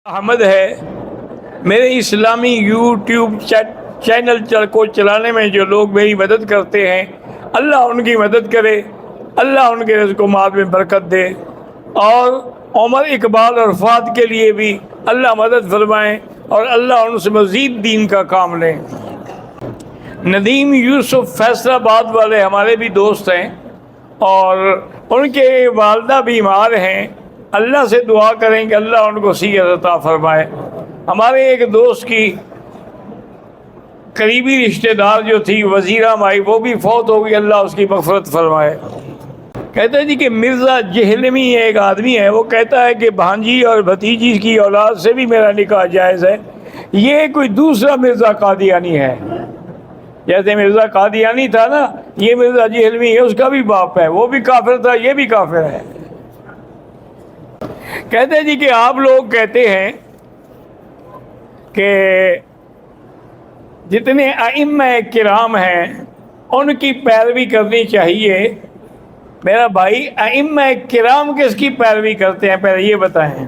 احمد ہے. میرے اسلامی یوٹیوب چینل کو چلانے میں جو لوگ میری مدد کرتے ہیں، اللہ ان کی مدد کرے، اللہ ان کے رزق و مال میں برکت دے، اور عمر اقبال اور فہد کے لیے بھی اللہ مدد فرمائیں اور اللہ ان سے مزید دین کا کام لیں. ندیم یوسف فیصل آباد والے ہمارے بھی دوست ہیں اور ان کے والدہ بیمار ہیں. اللہ سے دعا کریں کہ اللہ ان کو صحت عطا فرمائے. ہمارے ایک دوست کی قریبی رشتہ دار جو تھی وزیرہ مائی، وہ بھی فوت ہو گئی، اللہ اس کی مغفرت فرمائے. کہتے ہیں جی کہ مرزا جہلمی ایک آدمی ہے، وہ کہتا ہے کہ بھانجی اور بھتیجی کی اولاد سے بھی میرا نکاح جائز ہے. یہ کوئی دوسرا مرزا قادیانی ہے. جیسے مرزا قادیانی تھا نا، یہ مرزا جہلمی ہے، اس کا بھی باپ ہے، وہ بھی کافر تھا، یہ بھی کافر ہے. کہتے ہیں جی کہ آپ لوگ کہتے ہیں کہ جتنے ائمہ کرام ہیں ان کی پیروی کرنی چاہیے. میرا بھائی، ائمہ کرام کس کی پیروی کرتے ہیں پہلے یہ بتائیں.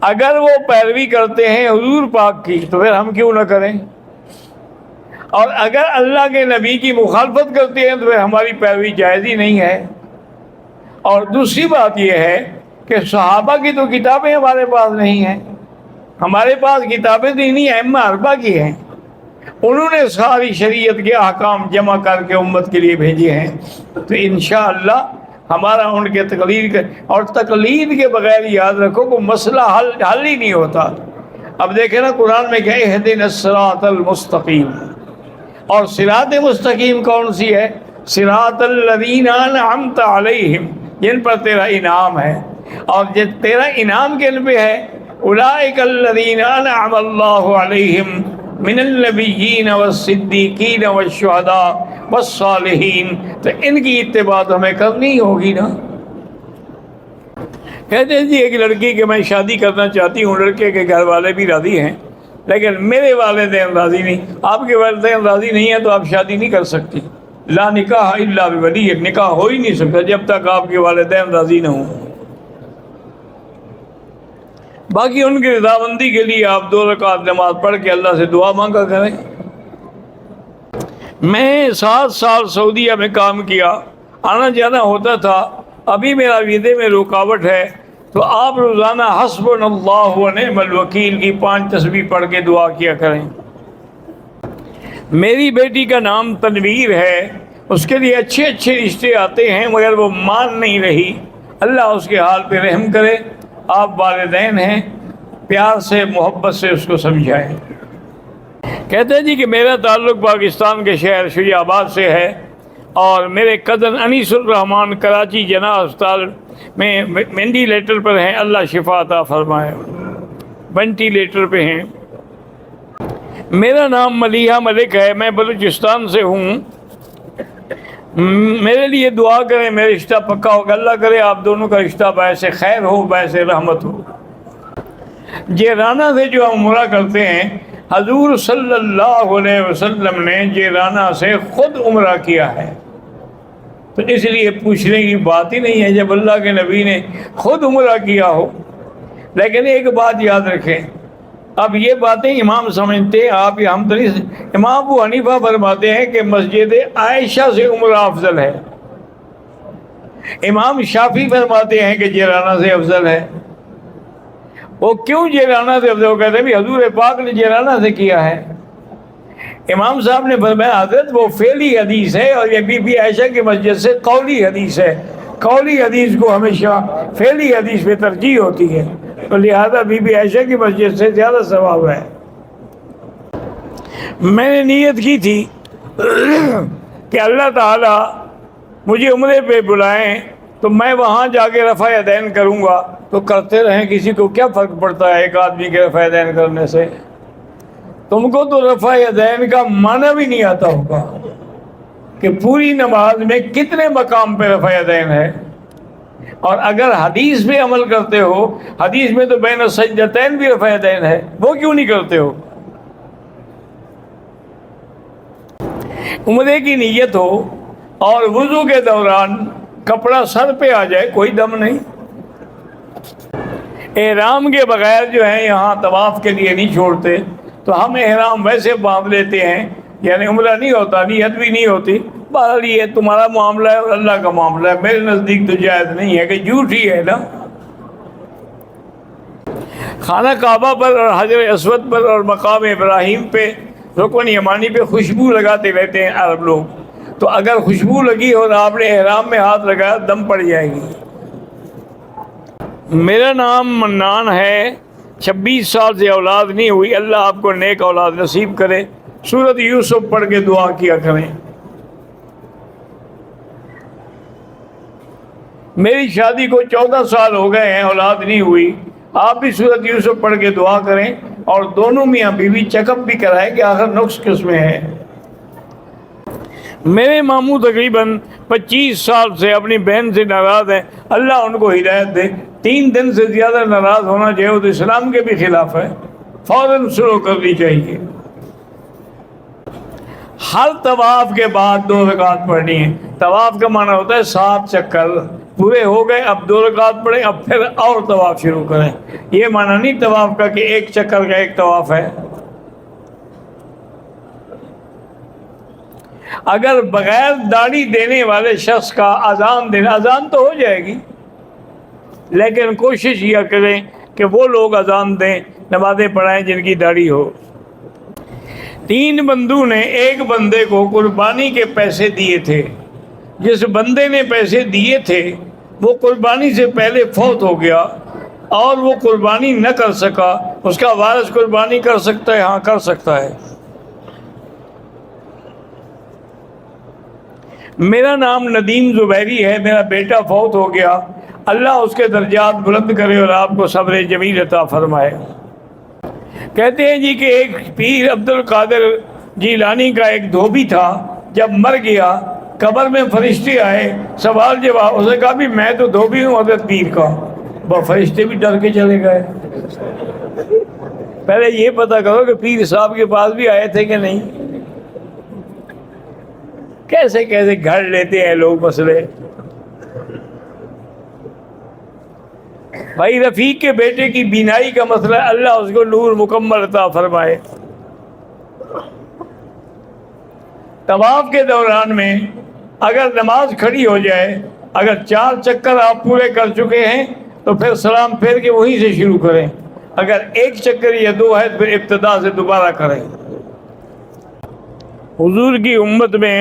اگر وہ پیروی کرتے ہیں حضور پاک کی تو پھر ہم کیوں نہ کریں، اور اگر اللہ کے نبی کی مخالفت کرتے ہیں تو پھر ہماری پیروی جائز ہی نہیں ہے. اور دوسری بات یہ ہے کہ صحابہ کی تو کتابیں ہمارے پاس نہیں ہیں. ہمارے پاس کتابیں دینی ائمہ اربعہ کی ہیں، انہوں نے ساری شریعت کے احکام جمع کر کے امت کے لیے بھیجے ہیں. تو انشاءاللہ ہمارا ان کے تقلید اور تقلید کے بغیر یاد رکھو کہ مسئلہ حل ہی نہیں ہوتا. اب دیکھیں نا قرآن میں کہ اہدنا الصراط المستقیم، اور صراط مستقیم کون سی ہے؟ صراط الذین انعمت علیہم، جن پر تیرا انعام ہے. اور جب تیرا انعام کن پہ ہے؟ اولئک الذین انعم اللہ علیہم من النبیین والصدیقین والشہداء والصالحین. تو ان کی اتباع تو ہمیں کرنی ہوگی نا. کہتے ہیں جی ایک لڑکی کہ میں شادی کرنا چاہتی ہوں، لڑکے کے گھر والے بھی راضی ہیں لیکن میرے والدین راضی نہیں. آپ کے والدین راضی نہیں ہیں تو آپ شادی نہیں کر سکتی. لا نکاح الا بولی، نکاح ہو ہی نہیں سکتا جب تک آپ کے والدین راضی نہ ہوں. باقی ان کی رضامندی کے لیے آپ 2 رکعت نماز پڑھ کے اللہ سے دعا مانگا کریں. میں 7 سال سعودیہ میں کام کیا، آنا جانا ہوتا تھا. ابھی میرا ویزے میں رکاوٹ ہے، تو آپ روزانہ حسبنا اللہ و نعم الوکیل کی 5 تسبیح پڑھ کے دعا کیا کریں. میری بیٹی کا نام تنویر ہے، اس کے لیے اچھے اچھے رشتے آتے ہیں مگر وہ مان نہیں رہی. اللہ اس کے حال پہ رحم کرے. آپ والدین ہیں، پیار سے محبت سے اس کو سمجھائیں. کہتے ہیں جی کہ میرا تعلق پاکستان کے شہر شجاع آباد سے ہے، اور میرے کزن انیس الرحمان کراچی جناح ہسپتال میں وینٹیلیٹر پر ہیں، اللہ شفا عطا فرمائے، وینٹیلیٹر پہ ہیں. میرا نام ملیحہ ملک ہے، میں بلوچستان سے ہوں. میرے لیے دعا کریں، میرا رشتہ پکا ہوگا. اللہ کرے آپ دونوں کا رشتہ باعث خیر ہو، باعث رحمت ہو. جیرانہ سے جو ہم عمرہ کرتے ہیں، حضور صلی اللہ علیہ وسلم نے جیرانہ سے خود عمرہ کیا ہے، تو اس لیے پوچھنے کی بات ہی نہیں ہے جب اللہ کے نبی نے خود عمرہ کیا ہو. لیکن ایک بات یاد رکھیں، اب یہ باتیں امام سمجھتے ہیں، آپ یہ ہم تو نہیں. امام ابو حنیفہ فرماتے ہیں کہ مسجد عائشہ سے عمرہ افضل ہے. امام شافعی فرماتے ہیں کہ جیرانہ سے افضل ہے. وہ کیوں جیرانہ سے افضل؟ کہتے ہیں بھی حضور پاک نے جیرانہ سے کیا ہے. امام صاحب نے فرمایا حضرت وہ فعلی حدیث ہے، اور یہ بی بی عائشہ کی مسجد سے قولی حدیث ہے. قولی حدیث کو ہمیشہ فعلی حدیث پہ ترجیح ہوتی ہے، تو لہذا بی بی عائشہ کی مسجد سے زیادہ ثواب ہے. میں نے نیت کی تھی کہ اللہ تعالیٰ مجھے عمرے پہ بلائیں تو میں وہاں جا کے رفع یدین کروں گا. تو کرتے رہیں، کسی کو کیا فرق پڑتا ہے ایک آدمی کے رفع یدین کرنے سے؟ تم کو تو رفع یدین کا معنی بھی نہیں آتا ہوگا کہ پوری نماز میں کتنے مقام پہ رفع یدین ہے. اور اگر حدیث پہ عمل کرتے ہو، حدیث میں تو بین السجدتین بھی رفع یدین ہے، وہ کیوں نہیں کرتے ہو؟ عمرے کی نیت ہو اور وضو کے دوران کپڑا سر پہ آ جائے، کوئی دم نہیں. احرام کے بغیر جو ہے یہاں طواف کے لیے نہیں چھوڑتے، تو ہم احرام ویسے باندھ لیتے ہیں، یعنی عمرہ نہیں ہوتا، نیت بھی نہیں ہوتی۔ بہرحال یہ تمہارا معاملہ ہے اور اللہ کا معاملہ ہے، میرے نزدیک تو جائز نہیں ہے، کہ جھوٹ ہی ہے نا۔ خانہ کعبہ پر اور حجر اسود پر اور مقام ابراہیم پہ، رکن یمانی پہ خوشبو لگاتے رہتے ہیں عرب لوگ، تو اگر خوشبو لگی اور آپ نے احرام میں ہاتھ لگایا دم پڑ جائے گی۔ میرا نام منان ہے، 26 سال سے اولاد نہیں ہوئی، اللہ آپ کو نیک اولاد نصیب کرے۔ سورۃ یوسف پڑھ کے دعا کیا کریں۔ میری شادی کو 14 سال ہو گئے ہیں، اولاد نہیں ہوئی، آپ بھی سورۃ یوسف پڑھ کے دعا کریں، اور دونوں میاں بیوی چیک اپ بھی کرائیں کہ آخر نقص کس میں ہے۔ میرے ماموں تقریباً 25 سال سے اپنی بہن سے ناراض ہیں، اللہ ان کو ہدایت دے۔ 3 دن سے زیادہ ناراض ہونا چاہیے، وہ تو اسلام کے بھی خلاف ہے، فوراً شروع کرنی چاہیے۔ ہر طواف کے بعد 2 رکعت پڑھنی ہے۔ طواف کا معنی ہوتا ہے 7 چکر پورے ہو گئے، اب 2 رکعت پڑھیں، اب پھر اور طواف شروع کریں۔ یہ معنی نہیں طواف کا کہ 1 چکر کا 1 طواف ہے۔ اگر بغیر داڑھی دینے والے شخص کا اذان دینا، اذان تو ہو جائے گی، لیکن کوشش یہ کریں کہ وہ لوگ اذان دیں، نمازیں پڑھائیں جن کی داڑھی ہو۔ 3 بندوں نے ایک بندے کو قربانی کے پیسے دیے تھے، جس بندے نے پیسے دیے تھے وہ قربانی سے پہلے فوت ہو گیا اور وہ قربانی نہ کر سکا۔ اس کا وارث قربانی کر سکتا ہے؟ ہاں کر سکتا ہے۔ میرا نام ندیم زبیری ہے، میرا بیٹا فوت ہو گیا، اللہ اس کے درجات بلند کرے اور آپ کو صبر جمیل عطا فرمائے۔ کہتے ہیں جی کہ ایک پیر عبد القادر جیلانی کا ایک دھوبی تھا، جب مر گیا قبر میں فرشتے آئے، سوال جواب، اس نے کہا بھی میں تو دھوبی ہوں حضرت پیر کا، وہ فرشتے بھی ڈر کے چلے گئے۔ پہلے یہ پتہ کرو کہ پیر صاحب کے پاس بھی آئے تھے کہ نہیں۔ کیسے کیسے گھڑ لیتے ہیں لوگ مسئلے۔ بھائی رفیق کے بیٹے کی بینائی کا مسئلہ، اللہ اس کو نور مکمل عطا فرمائے۔ طواف کے دوران میں اگر نماز کھڑی ہو جائے، اگر 4 چکر آپ پورے کر چکے ہیں تو پھر سلام پھیر کے وہیں سے شروع کریں، اگر 1 چکر یا 2 ہے تو پھر ابتدا سے دوبارہ کریں۔ حضور کی امت میں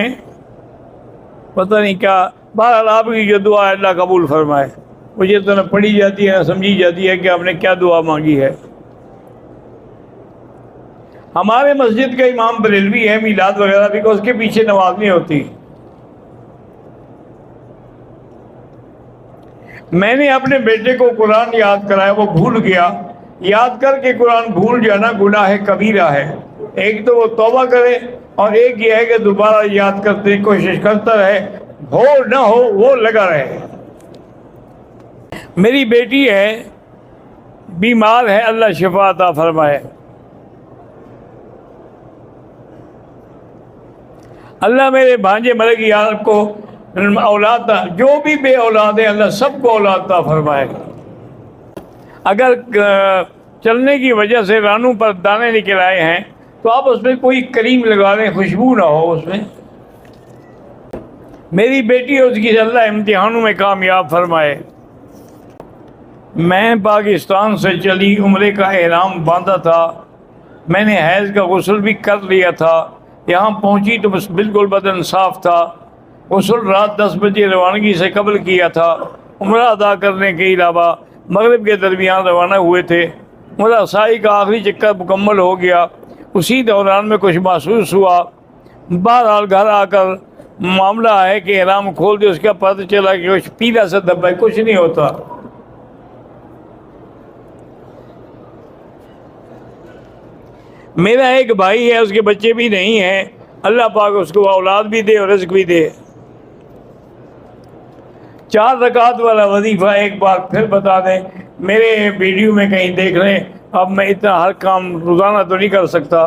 پتہ نہیں کیا، بہرحال آپ کی جو دعا ہے اللہ قبول فرمائے۔ مجھے تو نہ پڑھی جاتی ہے نہ سمجھی جاتی ہے کہ آپ نے کیا دعا مانگی ہے۔ ہمارے مسجد کا امام بریلوی ہے، میلاد وغیرہ بھی، کہ اس کے پیچھے نماز نہیں ہوتی۔ میں نے اپنے بیٹے کو قرآن یاد کرایا، وہ بھول گیا۔ یاد کر کے قرآن بھول جانا گناہ کبیرہ ہے۔ ایک تو وہ توبہ کرے، اور ایک یہ ہے کہ دوبارہ یاد کرتے کوشش کرتا رہے، ہو نہ ہو وہ لگا رہے۔ میری بیٹی ہے، بیمار ہے، اللہ شفا عطا فرمائے۔ اللہ میرے بھانجے ملک یار کو اولاد، جو بھی بے اولاد ہے اللہ سب کو اولاد عطا فرمائے۔ اگر چلنے کی وجہ سے رانوں پر دانے نکل آئے ہیں تو آپ اس میں کوئی کریم لگا لیں، خوشبو نہ ہو اس میں۔ میری بیٹی ہے، اس کی اللہ امتحانوں میں کامیاب فرمائے۔ میں پاکستان سے چلی، عمرے کا احرام باندھا تھا، میں نے حیض کا غسل بھی کر لیا تھا، یہاں پہنچی تو بس بالکل بدن صاف تھا۔ غسل رات 10 بجے روانگی سے قبل کیا تھا۔ عمرہ ادا کرنے کے علاوہ مغرب کے درمیان روانہ ہوئے تھے۔ عمرہ سائی کا آخری چکر مکمل ہو گیا، اسی دوران میں کچھ محسوس ہوا۔ بہرحال گھر آ کر معاملہ ہے کہ احرام کھول دے، اس کا پتہ چلا کہ کچھ پیلا سا دبا ہے، کچھ نہیں ہوتا۔ میرا ایک بھائی ہے، اس کے بچے بھی نہیں ہیں، اللہ پاک اس کو اولاد بھی دے اور رزق بھی دے۔ 4 رکعت والا وظیفہ ایک بار پھر بتا دیں، میرے ویڈیو میں کہیں دیکھ رہے ہیں، اب میں اتنا ہر کام روزانہ تو نہیں کر سکتا۔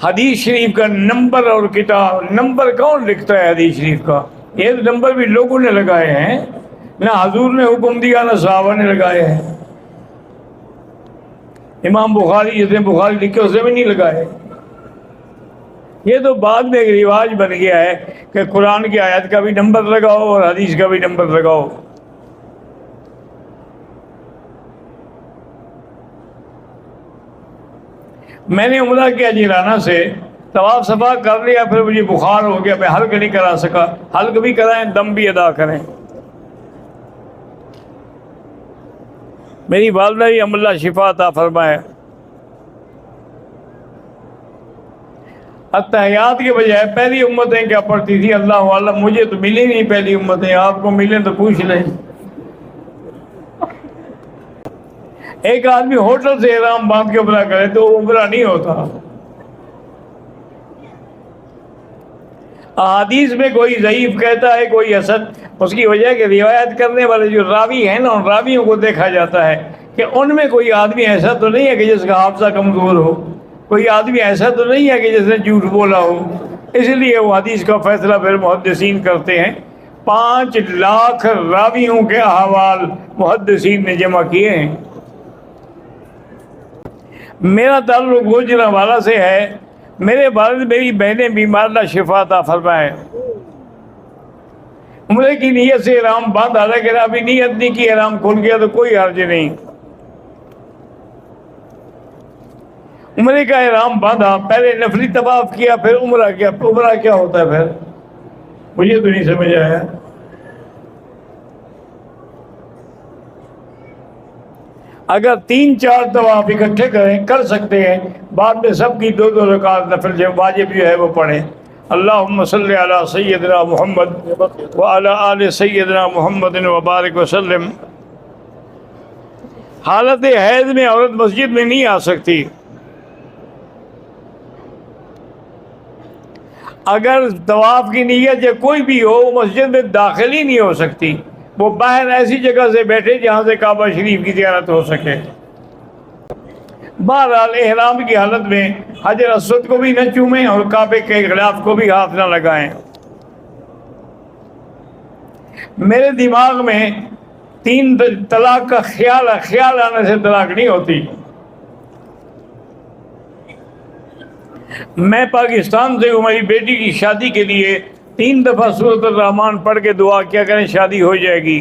حدیث شریف کا نمبر اور کتاب، نمبر کون لکھتا ہے حدیث شریف کا؟ یہ نمبر بھی لوگوں نے لگائے ہیں، نہ حضور نے حکم دیا نہ صحابہ نے لگائے ہیں۔ امام بخاری جس نے بخاری لکھے اسے بھی نہیں لگائے۔ یہ تو بعد میں ایک رواج بن گیا ہے کہ قرآن کی آیت کا بھی نمبر لگاؤ اور حدیث کا بھی نمبر لگاؤ۔ میں نے عمرہ کیا جیرانہ سے، طواف صفا کر لیا، پھر مجھے بخار ہو گیا، میں حلق نہیں کرا سکا۔ حلق بھی کرائیں، دم بھی ادا کریں۔ میری والدہ بھی اللہ شفا عطا فرمائے۔ اتحیات کے بجائے پہلی امتیں کیا پڑھتی تھی اللہ عالم، مجھے تو ملی نہیں پہلی امتیں، آپ کو ملیں تو پوچھ لیں۔ ایک آدمی ہوٹل سے احرام باندھ کے عمرہ کرے تو وہ عمرہ نہیں ہوتا۔ احادیث میں کوئی ضعیف کہتا ہے، کوئی حسن، اس کی وجہ کہ روایت کرنے والے جو راوی ہیں نا، ان راویوں کو دیکھا جاتا ہے کہ ان میں کوئی آدمی ایسا تو نہیں ہے کہ جس کا حافظہ کمزور ہو، کوئی آدمی ایسا تو نہیں ہے کہ جس نے جھوٹ بولا ہو۔ اس لیے وہ حدیث کا فیصلہ پھر محدثین کرتے ہیں۔ 5 لاکھ راویوں کے احوال محدثین نے جمع کیے ہیں۔ میرا تعلق گوجرانوالہ سے ہے۔ میرے والد میری بہنیں بیمار، اللہ شفا عطا فرمائے۔ عمرے کی نیت سے احرام باندھا، لیکن ابھی نیت نہیں کی، احرام کھل گیا تو کوئی حرج نہیں۔ عمرے کا احرام باندھا، پہلے نفلی طواف کیا، پھر عمرہ کیا۔ عمرہ کیا ہوتا ہے پھر؟ مجھے تو نہیں سمجھ آیا۔ اگر 3-4 طواف اکٹھے کر سکتے ہیں، بعد میں سب کی 2 رکعت نفل جو واجب جو ہے وہ پڑھیں۔ اللہم صلی علی سیدنا محمد وعلی آل سیدنا محمد وبارک وسلم۔ حالت حیض میں عورت مسجد میں نہیں آ سکتی۔ اگر طواف کی نیت یا کوئی بھی ہو، مسجد میں داخل ہی نہیں ہو سکتی، وہ باہر ایسی جگہ سے بیٹھے جہاں سے کعبہ شریف کی زیارت ہو سکے۔ بہرحال احرام کی حالت میں حجر اسود کو بھی نہ چومیں اور کعبے کے غلاف کو بھی ہاتھ نہ لگائیں۔ میرے دماغ میں 3 طلاق کا خیال آنے سے طلاق نہیں ہوتی۔ میں پاکستان سے ہوں، میری بیٹی کی شادی کے لیے 3 دفعہ سورۃ الرحمن پڑھ کے دعا کیا کریں، شادی ہو جائے گی۔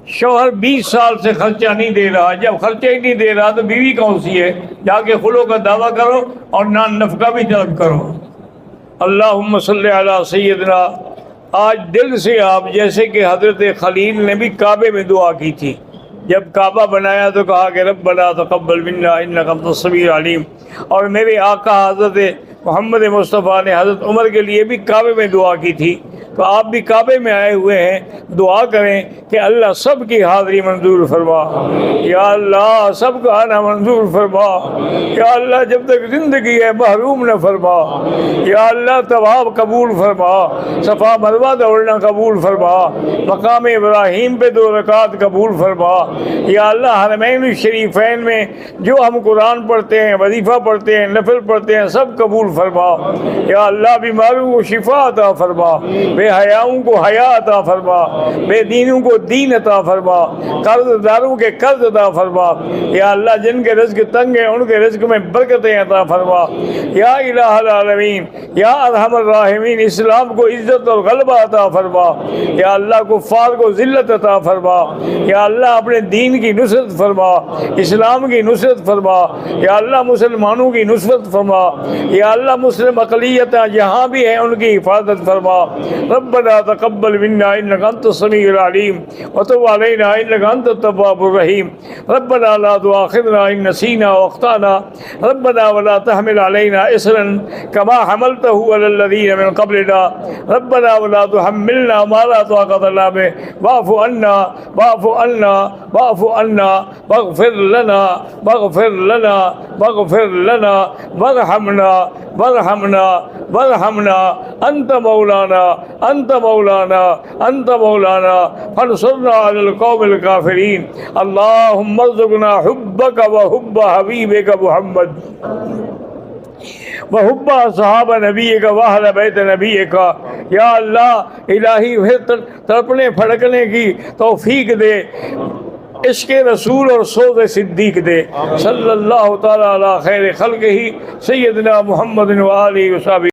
شوہر 20 سال سے خرچہ نہیں دے رہا، جب خرچہ ہی نہیں دے رہا تو بیوی کون سی ہے؟ جا کے خلو کا دعویٰ کرو اور نان نفقہ بھی طلب کرو۔ اللہم صلی علی سیدنا۔ آج دل سے آپ، جیسے کہ حضرت خلیل نے بھی کعبے میں دعا کی تھی، جب کعبہ بنایا تو کہا کہ ربنا تقبل منا انک انت السمیع العلیم۔ اور میرے آقا حضرت محمد مصطفیٰ نے حضرت عمر کے لیے بھی کعبے میں دعا کی تھی، تو آپ بھی کعبے میں آئے ہوئے ہیں، دعا کریں کہ اللہ سب کی حاضری منظور فرما، یا اللہ سب کا آنا منظور فرما، یا اللہ جب تک زندگی ہے محروم نہ فرما، یا اللہ طواف قبول فرما، صفا مروہ دوڑنا قبول فرما، مقام ابراہیم پہ 2 رکعت قبول فرما، یا اللہ حرمین الشریفین میں جو ہم قرآن پڑھتے ہیں، وظیفہ پڑھتے ہیں، نفل پڑھتے ہیں، سب قبول فرما، یا اللہ بیماروں کو شفا عطا فرما، بے حیاؤں کو حیا عطا فرما، بے دینوں کو دین عطا فرما، قرض داروں کے قرض عطا فرما، یا اللہ جن کے رزق تنگ ہیں ان کے رزق میں برکتیں عطا فرما، یا الہ العالمین، یا ارحم الراحمین، اسلام کو عزت اور غلبہ عطا فرما، یا اللہ کفار کو ذلت عطا فرما، یا اللہ اپنے دین کی نصرت فرما، اسلام کی نصرت فرما، یا اللہ مسلمانوں کی نصرت فرما، یا اللہ مسلم اقلیتیں جہاں بھی ہیں ان کی حفاظت فرما۔ ربنا تقبل منا انك انت السميع العليم وتب علينا انك انت التواب الرحيم۔ ربنا لا تؤاخذنا ان نسينا واخطانا، ربنا ولا تحمل علينا اصرا كما حملته على الذين من قبلنا، ربنا ولا تحملنا ما لا طاقة لنا به، واعف عنا واعف عنا واعف عنا واغفر لنا واغفر لنا واغفر لنا وارحمنا وارحمنا وارحمنا، انت مولانا انت مولانا انت مولانا فانصرنا على القوم الكافرين۔ اللهم ارزقنا حبك وحب حبيبك محمد۔ وحب صحابہ نبی کا واہل بیت نبی کا، یا اللہ الہی پھر تڑپنے پھڑکنے کی توفیق دے، عشق رسول اور سوز صدیق دے۔ صلی اللہ تعالی علی خیر خلقہ سیدنا محمد و آلہ و صحبہ